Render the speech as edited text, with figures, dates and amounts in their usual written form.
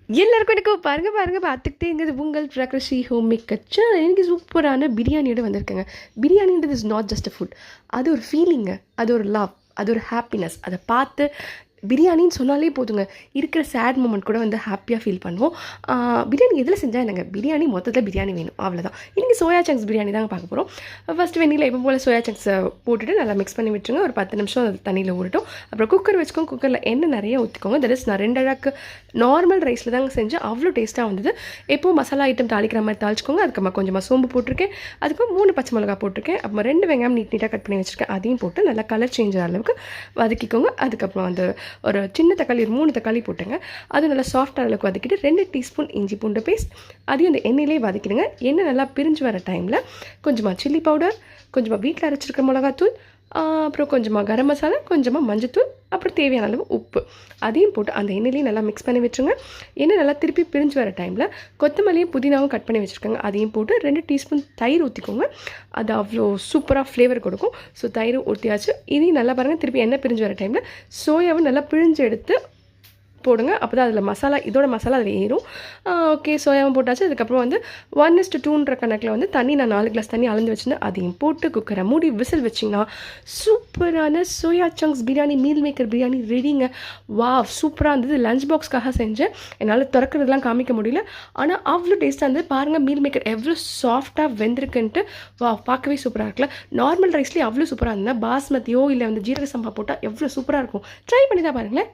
எல்லாருக்கும் எனக்கு பாருங்க பார்த்துக்கிட்டே இங்கே உங்கள் பிரகர்ஷி ஹோம் மேக் கிச்சன். எனக்கு சூப்பரான பிரியாணியோட வந்திருக்கேங்க. பிரியாணின்றது is not just a food, அது ஒரு ஃபீலிங்கு, அது ஒரு லவ், அது ஒரு ஹாப்பினஸ். அதை பார்த்து பிரியாணின்னு சொன்னாலே போதுங்க, இருக்கிற சேட் மூமெண்ட் கூட வந்து ஹாப்பியாக ஃபீல் பண்ணுவோம். பிரியாணி எதில் செஞ்சால் என்னங்க, பிரியாணி மொத்தத்தில் பிரியாணி வேணும், அவ்வளோதான். இன்றைக்கி சோயா சங்க்ஸ் பிரியாணி தாங்க பார்க்க போகிறோம். ஃபஸ்ட்டு வெந்நில எப்போ போல் சோயா சங்க்ஸை போட்டுட்டு நல்லா மிக்ஸ் பண்ணி விட்டுருங்க. ஒரு 10 நிமிஷம் அது தண்ணியில் ஊறட்டும். அப்புறம் குக்கர் வச்சுக்கோங்க. குக்கரில் எண்ணெய் நிறைய ஊற்றிக்கோங்க. தட் இஸ் நான் 2 அழகு நார்மல் ரைஸில் தாங்க செஞ்சேன், அவ்வளோ டேஸ்ட்டாக வந்தது. எப்போது மசாலா ஐட்டம் தாளிக்கிற மாதிரி தாளிச்சிக்கோங்க. அதுக்கப்புறமா கொஞ்சமாக சோம்பு போட்டிருக்கேன், அதுக்கு 3 பச்சை மிளகா போட்டிருக்கேன், அப்புறம் 2 வெங்காயம் நீட்டாக கட் பண்ணி வச்சுருக்கேன், அதையும் போட்டு நல்லா கலர் சேஞ்ச் ஆகிற அளவுக்கு வதக்கிக்கோங்க. அதுக்கப்புறம் வந்து ஒரு சின்ன தக்காளி, ஒரு 3 தக்காளி போட்டுங்க. அது நல்லா சாஃப்டாக அளவுக்கு வதக்கிட்டு 2 டீஸ்பூன் இஞ்சி பூண்டு பேஸ்ட் அதையும் அந்த எண்ணெயிலே வதக்கிடுங்க. எண்ணெய் நல்லா பிரிஞ்சு வர டைமில் கொஞ்சமாக சில்லி பவுடர், கொஞ்சமாக வீட்டில் அரைச்சிருக்க மிளகாத்தூள், அப்புறம் கொஞ்சமாக கரம் மசாலா, கொஞ்சமாக மஞ்சத்தூள், அப்புறம் தேவையான அளவு உப்பு அதையும் போட்டு அந்த எண்ணெயிலையும் நல்லா மிக்ஸ் பண்ணி வச்சுருங்க. எண்ணெய் நல்லா திருப்பி பிரிஞ்சு வர டைமில் கொத்தமல்லியும் புதினாவும் கட் பண்ணி வச்சுருக்காங்க, அதையும் போட்டு 2 டீஸ்பூன் தயிர் ஊற்றிக்கோங்க. அது அவ்வளோ சூப்பராக ஃப்ளேவர் கொடுக்கும். ஸோ தயிர் ஊற்றியாச்சு. இதையும் நல்லா பாருங்கள், திருப்பி எண்ணெய் பிரிஞ்சு வர டைமில் சோயாவும் நல்லா பிழிஞ்சு எடுத்து போடுங்க. அப்போ தான் அதில் மசாலா, இதோட மசாலா அதில் ஏறும். ஓகே, சோயாவும் போட்டாச்சு. அதுக்கப்புறம் வந்து 1:2ன்ற கணக்கில் வந்து தண்ணி, நான் 4 கிளாஸ் தண்ணி அளந்து வச்சுருந்தேன், அதையும் போட்டு குக்கரை மூடி விசில் வச்சிங்கன்னா சூப்பரான soya chunks biryani, meal maker biryani ரெடிங்க. வா, சூப்பராக இருந்தது. லஞ்ச் பாக்ஸ்க்காக செஞ்சேன், என்னால் திறக்கிறதுலாம் காமிக்க முடியல, ஆனால் அவ்வளோ டேஸ்ட்டாக இருந்தது. பாருங்கள் மீல் மேக்கர் எவ்வளோ சாஃப்டாக வெந்திருக்குன்ட்டு. வா, பார்க்கவே சூப்பராக இருக்குல்ல. நார்மல் ரைஸ்லேயே அவ்வளோ சூப்பராக இருந்தது. பாஸ்மதியோ இல்லை வந்து ஜீரக சம்பா போட்டால் எவ்வளோ சூப்பராக இருக்கும். ட்ரை பண்ணி தான் பாருங்களேன்.